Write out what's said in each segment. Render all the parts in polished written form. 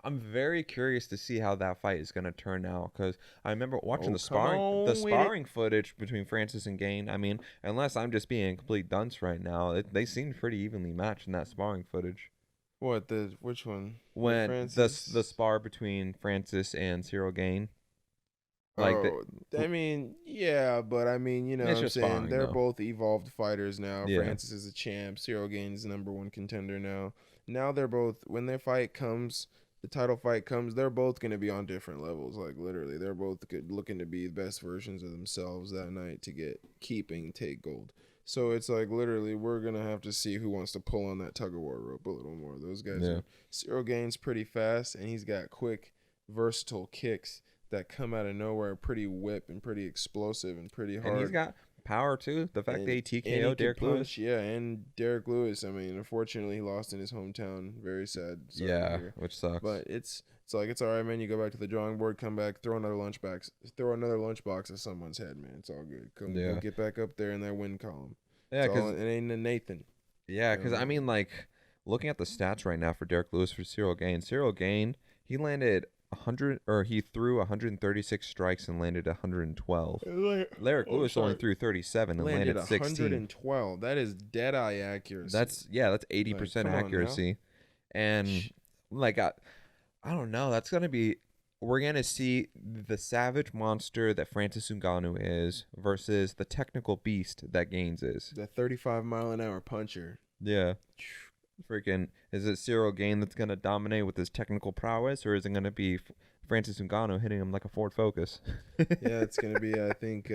I'm very curious to see how that fight is going to turn out because I remember watching Oh, the come sparring the on with it. sparring footage between Francis and Gain. I mean, unless I'm just being a complete dunce right now, they seemed pretty evenly matched in that sparring footage. What the which one? The When the Francis? spar between Francis and Cyril Gain, like Oh, I mean, yeah, but I mean, you know what it's I'm just saying? sparring They're though. both evolved fighters now. Yeah, Francis is a champ. Cyril Gaines is number one contender now. Now they're both, when their fight comes, the title fight comes, they're both going to be on different levels. Like, literally, they're both looking to be the best versions of themselves that night to take gold. So it's like, literally, we're going to have to see who wants to pull on that tug of war rope a little more. Those guys yeah, are, Cyril Gaines pretty fast, and he's got quick, versatile kicks that come out of nowhere, pretty whip and pretty explosive and pretty and he's hard. got power too. The fact that he And he TKO can Derek Lewis. punch, yeah. And Derek Lewis, I mean, unfortunately, he lost in his hometown. Very sad. Sorry to Yeah, hear. which sucks. But it's like it's all right, man. You go back to the drawing board, come back, throw another lunchbox at someone's head, man. It's all good. Come go Yeah, get back up there in that win column. yeah, It's all because it ain't a Nathan. yeah, You know because what I I mean? mean, like, looking at the stats right now for Derek Lewis for Cyril Gain, he landed 100 or he threw 136 strikes and landed 112. Derek Oh, Lewis only sorry. threw 37 and Landed landed 16. 112. That is dead eye accuracy. That's Like, 80% come on now. accuracy. And like I don't know, that's going to be we're going to see the savage monster that Francis Ngannou is versus the technical beast that Gaines is. The 35-mile-an-hour puncher. Yeah. Freaking, is it Cyril Gain that's going to dominate with his technical prowess, or is it going to be Francis Ngannou hitting him like a Ford Focus? Yeah, it's gonna be. I think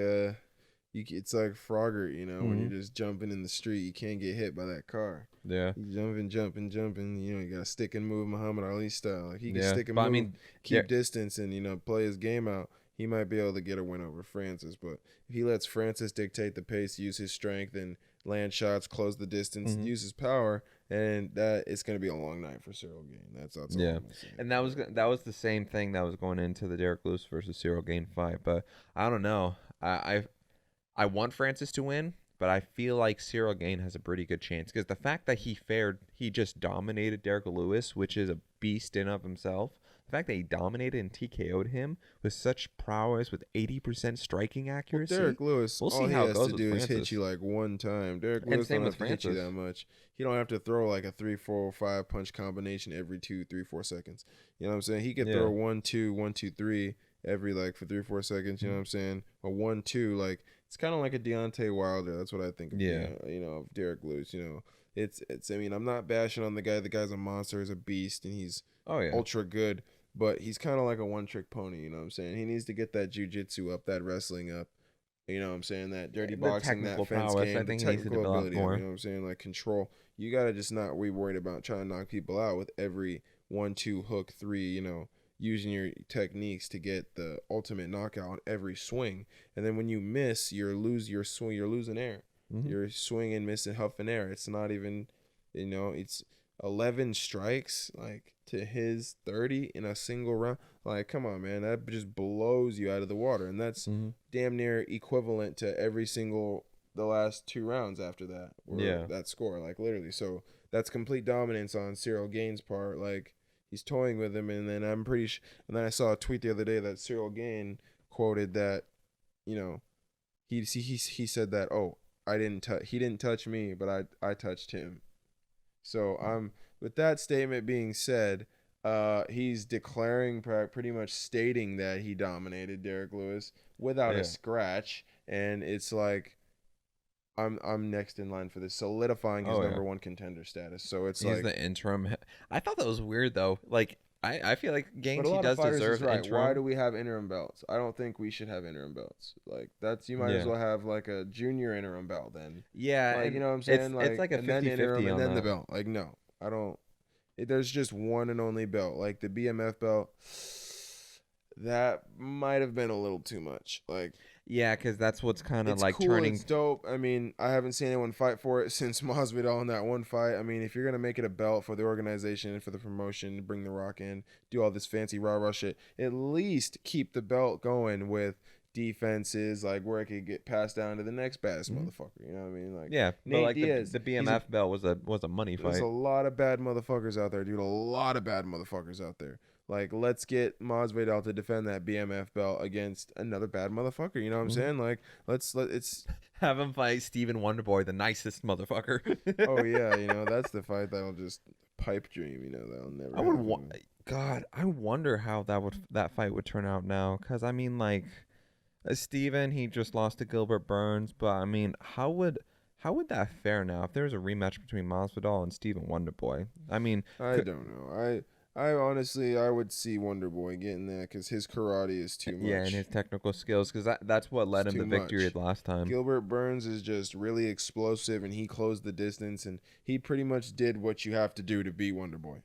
it's like Frogger. You know, when Hmm. you're just jumping in the street, you can't get hit by that car. Yeah, You jumping, jumping, jumping. You know, you gotta stick and move Muhammad Ali style. Like he can yeah. stick and But I move, mean, keep there. distance, and play his game out. He might be able to get a win over Francis, but if he lets Francis dictate the pace, use his strength, and land shots, close the distance, Hmm. use his power, and that it's gonna be a long night for Cyril Gain. That's all Yeah, I'm gonna say. and that was the same thing that was going into the Derek Lewis versus Cyril Gain fight. But I don't know. I want Francis to win, but I feel like Cyril Gain has a pretty good chance because the fact that he just dominated Derek Lewis, which is a beast in of himself. The fact that he dominated and TKO'd him with such prowess, with 80% striking Well, accuracy, Derek Lewis, we'll all see he how it has to goes with do is hit Francis. you like one time. Derek And Lewis same don't with have to hit you Francis. that much. He don't have to throw like a 3, 4, 5 punch combination every 2, 3, 4 seconds. You know what I'm saying? He could throw Yeah. 1, 2, 1, 2, 3 every like for 3, 4 seconds. You know what I'm saying? A 1, 2, like it's kind of like a Deontay Wilder. That's what I think of. Yeah. Of Derek Lewis. It's. I mean, I'm not bashing on the guy. The guy's a monster. He's a beast, and he's Oh yeah. ultra good. But he's kind of like a one trick pony. You know what I'm saying? He needs to get that jujitsu up, that wrestling up. You know what I'm saying? That dirty The boxing, that technical fence prowess, I game, the think he needs to technical develop ability of it. You more. know what I'm saying? Like control. You got to just not be worried about trying to knock people out with every 1, 2, hook, 3, using your techniques to get the ultimate knockout every swing. And then when you miss, you're losing air. Hmm. You're swinging, missing, huffing air. It's not even, it's 11 strikes like to his 30 in a single round. Like, come on, man, that just blows you out of the water, and that's Hmm. damn near equivalent to every single the last 2 rounds after that, or Yeah. that score, like literally. So that's complete dominance on Cyril Gaines' part. Like he's toying with him, and then and then I saw a tweet the other day that Cyril Gain quoted that, you know, he said that, oh, he didn't touch me, but I touched him. So with that statement being said, he's declaring pretty much stating that he dominated Derek Lewis without a Yeah. scratch, and it's like I'm next in line for this, solidifying his Oh yeah. number one contender status. So it's He's like, the interim. I thought that was weird though. Like I feel like but a Gaines he lot of does fighters is deserve right. Why interim. do we have interim belts? I don't think we should have interim belts. Like that's you might as Yeah. well have like a junior interim belt then. Yeah, Like you and know what I'm it's saying? it's Like like a and then interim 50-50 and on then the that. belt. Like no, I don't. There's just one and only belt. Like the BMF belt, that might have been a little too much. Like Yeah, because that's what's kind of it's like cool, turning. it's dope. I mean, I haven't seen anyone fight for it since Masvidal in that one fight. I mean, if you're gonna make it a belt for the organization and for the promotion, bring The Rock in, do all this fancy rah rah shit, at least keep the belt going with defenses, like where it could get passed down to the next baddest Mhm. motherfucker. You know what I mean? Like Yeah, but Nate like Diaz, the he's a BMF belt was a money there's fight. a lot of bad motherfuckers out there, dude. A lot of bad motherfuckers out there. Like, let's get Masvidal to defend that BMF belt against another bad motherfucker. You know what I'm Mhm. saying? Like, it's. Have him fight Steven Wonderboy, the nicest motherfucker. Oh yeah, that's the fight that'll just pipe dream. That'll never. I would happen. God, I wonder how that fight would turn out now. Cause I mean, like, Steven, he just lost to Gilbert Burns, but I mean, how would that fare now if there was a rematch between Masvidal and Steven Wonderboy? I mean, I don't know. I honestly, I would see Wonder Boy getting that because his karate is too much. yeah, and his technical skills, because that's what led It's him the too victory much. last time. Gilbert Burns is just really explosive, and he closed the distance, and he pretty much did what you have to do to beat Wonder Boy.